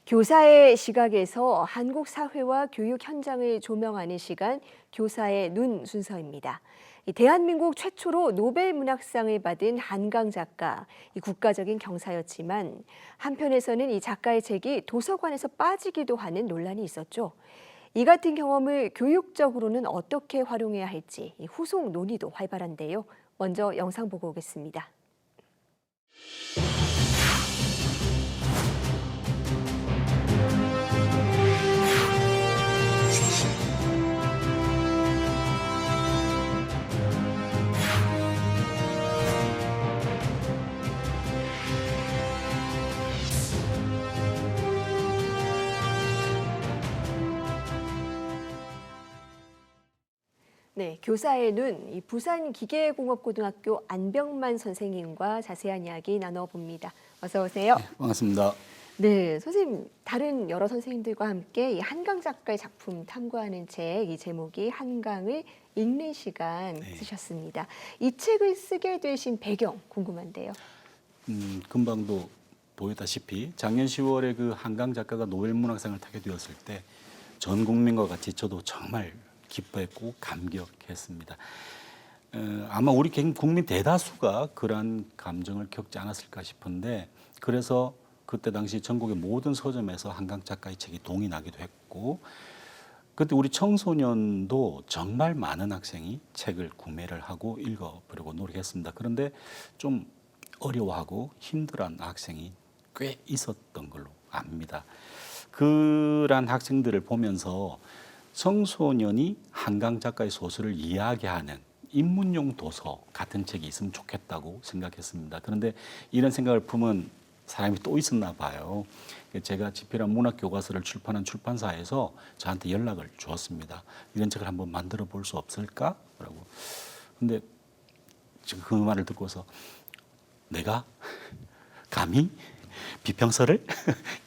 교사의 시각에서 한국 사회와 교육 현장을 조명하는 시간, 교사의 눈 순서입니다. 대한민국 최초로 노벨 문학상을 받은 한강 작가, 국가적인 경사였지만 한편에서는 이 작가의 책이 도서관에서 빠지기도 하는 논란이 있었죠. 이 같은 경험을 교육적으로는 어떻게 활용해야 할지 후속 논의도 활발한데요. 먼저 영상 보고 오겠습니다. 네, 교사의 눈, 이 부산 기계공업고등학교 안병만 선생님과 자세한 이야기 나눠봅니다. 어서 오세요. 네, 반갑습니다. 네, 선생님, 다른 여러 선생님들과 함께 이 한강 작가의 작품 탐구하는 책, 이 제목이 한강을 읽는 시간 쓰셨습니다. 이 책을 쓰게 되신 배경 궁금한데요. 금방도 보였다시피 작년 10월에 그 한강 작가가 노벨 문학상을 타게 되었을 때 전 국민과 같이 저도 정말 기뻐했고 감격했습니다. 아마 우리 국민 대다수가 그러한 감정을 겪지 않았을까 싶은데, 그래서 그때 당시 전국의 모든 서점에서 한강 작가의 책이 동인하기도 했고, 그때 우리 청소년도 정말 많은 학생이 책을 구매를 하고 읽어보려고 노력했습니다. 그런데 좀 어려워하고 힘들어하는 학생이 꽤 있었던 걸로 압니다. 그러한 학생들을 보면서 청소년이 한강 작가의 소설을 이야기하는 입문용 도서 같은 책이 있으면 좋겠다고 생각했습니다. 그런데 이런 생각을 품은 사람이 또 있었나 봐요. 제가 집필한 문학 교과서를 출판한 출판사에서 저한테 연락을 주었습니다. 이런 책을 한번 만들어 볼 수 없을까? 라고. 근데 지금 그 말을 듣고서 내가 감히 비평서를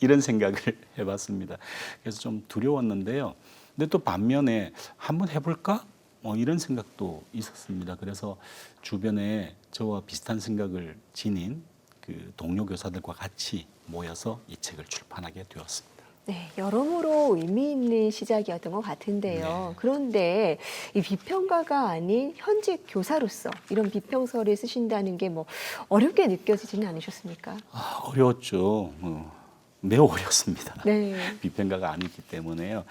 이런 생각을 해봤습니다. 그래서 좀 두려웠는데요. 근데 또 반면에 한번 해볼까? 이런 생각도 있었습니다. 그래서 주변에 저와 비슷한 생각을 지닌 그 동료 교사들과 같이 모여서 이 책을 출판하게 되었습니다. 네, 여러모로 의미 있는 시작이었던 것 같은데요. 네. 그런데 이 비평가가 아닌 현직 교사로서 이런 비평서를 쓰신다는 게 뭐 어렵게 느껴지지는 않으셨습니까? 어려웠죠. 매우 어렵습니다. 네. 비평가가 아니기 때문에요.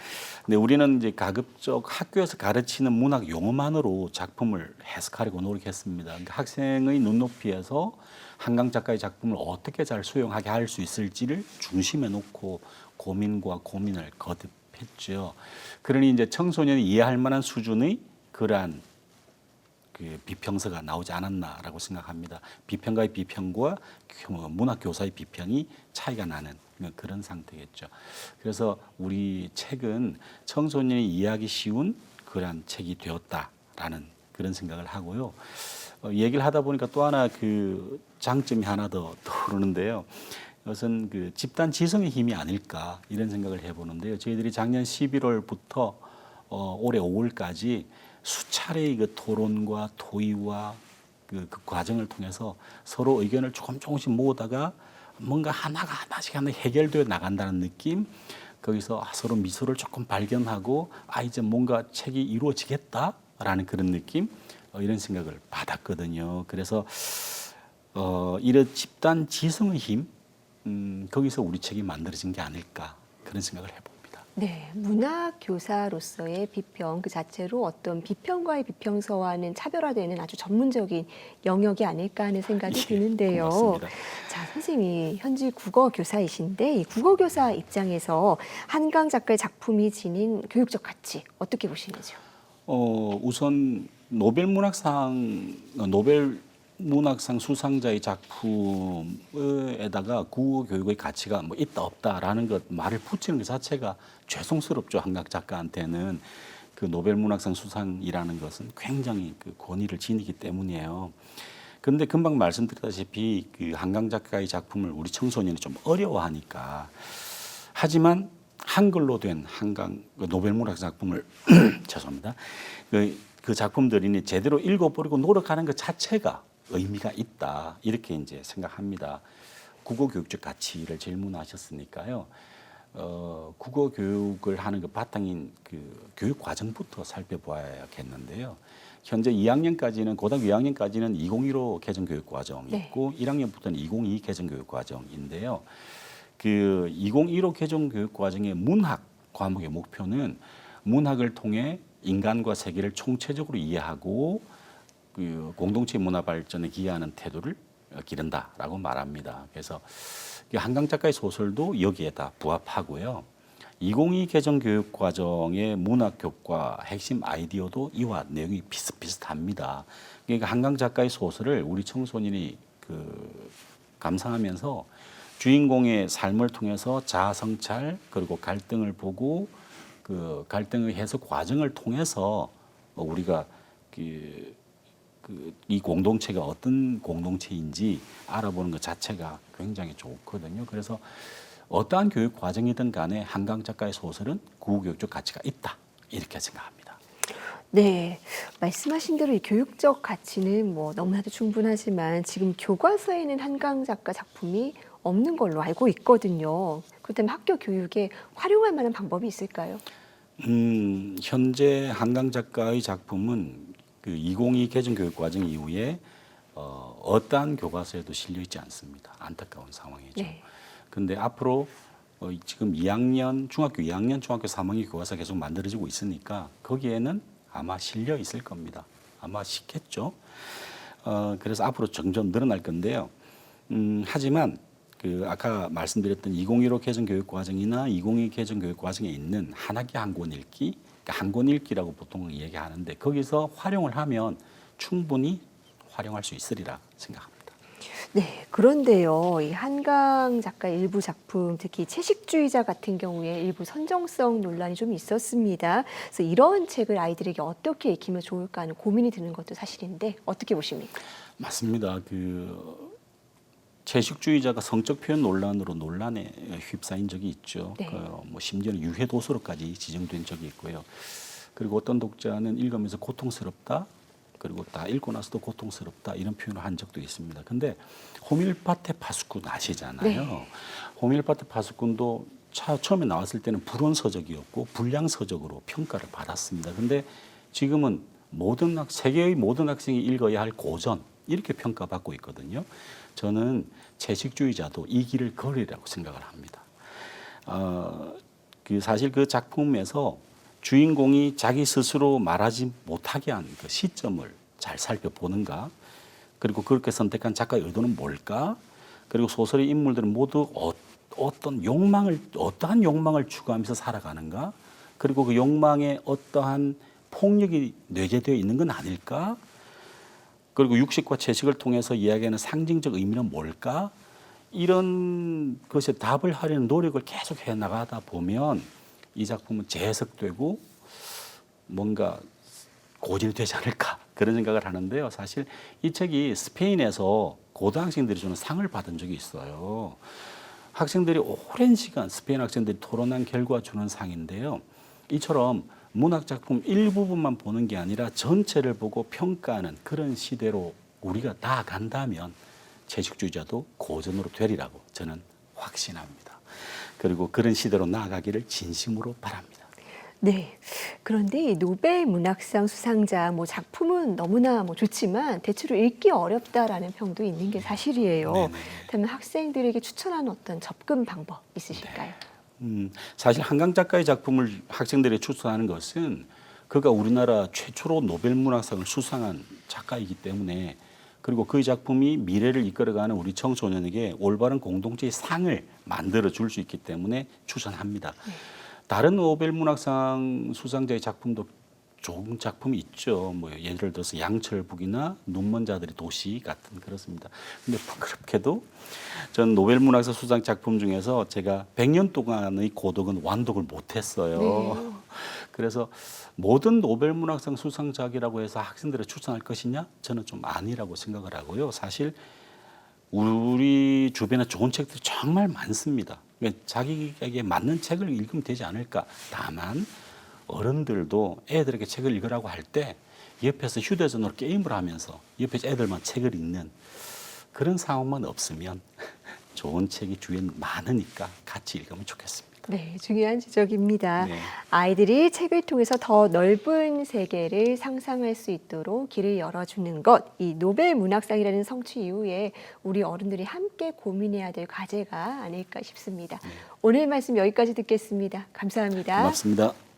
근데 우리는 이제 가급적 학교에서 가르치는 문학 용어만으로 작품을 해석하려고 노력했습니다. 그러니까 학생의 눈높이에서 한강 작가의 작품을 어떻게 잘 수용하게 할 수 있을지를 중심에 놓고 고민과 고민을 거듭했죠. 그러니 이제 청소년이 이해할 만한 수준의 그러한 그 비평서가 나오지 않았나라고 생각합니다. 비평가의 비평과 문학 교사의 비평이 차이가 나는 그런 상태겠죠. 그래서 우리 책은 청소년이 이해하기 쉬운 그러한 책이 되었다라는 그런 생각을 하고요. 얘기를 하다 보니까 또 하나 그 장점이 하나 더 떠오르는데요. 이것은 그 집단 지성의 힘이 아닐까 이런 생각을 해보는데요. 저희들이 작년 11월부터 올해 5월까지 수차례의 그 토론과 토의와 그 과정을 통해서 서로 의견을 조금씩 모으다가 뭔가 하나씩 해결되어 나간다는 느낌, 거기서 서로 미소를 조금 발견하고 이제 뭔가 책이 이루어지겠다라는 그런 느낌, 이런 생각을 받았거든요. 그래서 이런 집단 지성의 힘, 거기서 우리 책이 만들어진 게 아닐까 그런 생각을 해봅니다. 네, 문학 교사로서의 비평 그 자체로 어떤 비평과의 비평서와는 차별화되는 아주 전문적인 영역이 아닐까 하는 생각이 드는데요. 고맙습니다. 자, 선생님이 현직 국어 교사이신데 이 국어 교사 입장에서 한강 작가의 작품이 지닌 교육적 가치 어떻게 보시는지요? 우선 노벨 문학상 수상자의 작품에다가 국어 교육의 가치가 뭐 있다 없다라는 것 말을 붙이는 것 자체가 죄송스럽죠. 한강 작가한테는 그 노벨 문학상 수상이라는 것은 굉장히 그 권위를 지니기 때문이에요. 그런데 금방 말씀드렸다시피 그 한강 작가의 작품을 우리 청소년이 좀 어려워하니까, 하지만 한글로 된 한강 노벨 문학상 작품을 죄송합니다. 그 작품들이 제대로 읽어보려고 노력하는 것 자체가 의미가 있다, 이렇게 이제 생각합니다. 국어 교육적 가치를 질문하셨으니까요. 국어 교육을 하는 그 바탕인 그 교육 과정부터 살펴봐야겠는데요. 현재 2학년까지는 고등학교 2학년까지는 2015 개정 교육 과정이 네. 있고 1학년부터는 2022 개정 교육 과정인데요. 그 2015 개정 교육 과정의 문학 과목의 목표는 문학을 통해 인간과 세계를 총체적으로 이해하고 그 공동체 문화 발전에 기여하는 태도를 기른다라고 말합니다. 그래서 한강 작가의 소설도 여기에 다 부합하고요. 2022 개정 교육 과정의 문학 교과 핵심 아이디어도 이와 내용이 비슷비슷합니다. 그러니까 한강 작가의 소설을 우리 청소년이 그 감상하면서 주인공의 삶을 통해서 자아 성찰 그리고 갈등을 보고 그 갈등의 해석 과정을 통해서 우리가 이 공동체가 어떤 공동체인지 알아보는 것 자체가 굉장히 좋거든요. 그래서 어떠한 교육 과정이든 간에 한강 작가의 소설은 구교육적 가치가 있다. 이렇게 생각합니다. 네, 말씀하신 대로 이 교육적 가치는 뭐 너무나도 충분하지만 지금 교과서에는 한강 작가 작품이 없는 걸로 알고 있거든요. 그렇다면 학교 교육에 활용할 만한 방법이 있을까요? 현재 한강 작가의 작품은 그 2022 개정 교육 과정 이후에 어떠한 교과서에도 실려 있지 않습니다. 안타까운 상황이죠. 네. 근데 앞으로 지금 2학년, 중학교 2학년, 중학교 3학년 교과서 계속 만들어지고 있으니까 거기에는 아마 실려 있을 겁니다. 아마 쉽겠죠. 그래서 앞으로 점점 늘어날 건데요. 하지만 그 아까 말씀드렸던 2015 개정 교육 과정이나 2022 개정 교육 과정에 있는 한 학기 한 권 읽기, 그러니까 한 권 읽기라고 보통 얘기하는데 거기서 활용을 하면 충분히 활용할 수 있으리라 생각합니다. 네, 그런데요, 이 한강 작가의 일부 작품, 특히 채식주의자 같은 경우에 일부 선정성 논란이 좀 있었습니다. 그래서 이런 책을 아이들에게 어떻게 읽히면 좋을까 하는 고민이 드는 것도 사실인데 어떻게 보십니까? 맞습니다. 그 채식주의자가 성적 표현 논란으로 논란에 휩싸인 적이 있죠. 네. 뭐 심지어는 유해 도서로까지 지정된 적이 있고요. 그리고 어떤 독자는 읽으면서 고통스럽다. 그리고 다 읽고 나서도 고통스럽다 이런 표현을 한 적도 있습니다. 근데 호밀파테 파수꾼 아시잖아요. 네. 호밀파테 파수꾼도 처음에 나왔을 때는 불온서적이었고 불량서적으로 평가를 받았습니다. 근데 지금은 세계의 모든 학생이 읽어야 할 고전 이렇게 평가받고 있거든요. 저는 채식주의자도 이 길을 걸으리라고 생각을 합니다. 사실 그 작품에서 주인공이 자기 스스로 말하지 못하게 한 그 시점을 잘 살펴보는가, 그리고 그렇게 선택한 작가의 의도는 뭘까, 그리고 소설의 인물들은 모두 어떠한 욕망을 추구하면서 살아가는가, 그리고 그 욕망에 어떠한 폭력이 내재되어 있는 건 아닐까, 그리고 육식과 채식을 통해서 이야기하는 상징적 의미는 뭘까, 이런 것에 답을 하려는 노력을 계속 해나가다 보면 이 작품은 재해석되고 뭔가 고질되지 않을까 그런 생각을 하는데요. 사실 이 책이 스페인에서 고등학생들이 주는 상을 받은 적이 있어요. 학생들이 오랜 시간 스페인 학생들이 토론한 결과 주는 상인데요. 이처럼 문학 작품 일부분만 보는 게 아니라 전체를 보고 평가하는 그런 시대로 우리가 나아간다면 채식주의자도 고전으로 되리라고 저는 확신합니다. 그리고 그런 시대로 나아가기를 진심으로 바랍니다. 네. 그런데 이 노벨 문학상 수상자 작품은 너무나 좋지만 대체로 읽기 어렵다라는 평도 있는 게 사실이에요. 네네. 그렇다면 학생들에게 추천하는 어떤 접근 방법 있으실까요? 사실 한강 작가의 작품을 학생들에게 추천하는 것은 그가 우리나라 최초로 노벨 문학상을 수상한 작가이기 때문에, 그리고 그의 작품이 미래를 이끌어가는 우리 청소년에게 올바른 공동체의 상을 만들어 줄 수 있기 때문에 추천합니다. 다른 노벨 문학상 수상자의 작품도 좋은 작품이 있죠. 뭐 예를 들어서 양철북이나 눈먼 자들의 도시 같은 그렇습니다. 근데 부끄럽게도 전 노벨 문학상 수상 작품 중에서 제가 100년 동안의 고독은 완독을 못했어요. 네. 그래서 모든 노벨 문학상 수상작이라고 해서 학생들을 추천할 것이냐? 저는 좀 아니라고 생각을 하고요. 사실 우리 주변에 좋은 책들이 정말 많습니다. 그러니까 자기에게 맞는 책을 읽으면 되지 않을까. 다만 어른들도 애들에게 책을 읽으라고 할 때 옆에서 휴대전화로 게임을 하면서 옆에서 애들만 책을 읽는 그런 상황만 없으면 좋은 책이 주위에 많으니까 같이 읽으면 좋겠습니다. 네, 중요한 지적입니다. 네. 아이들이 책을 통해서 더 넓은 세계를 상상할 수 있도록 길을 열어주는 것, 이 노벨 문학상이라는 성취 이후에 우리 어른들이 함께 고민해야 될 과제가 아닐까 싶습니다. 오늘 말씀 여기까지 듣겠습니다. 감사합니다. 고맙습니다.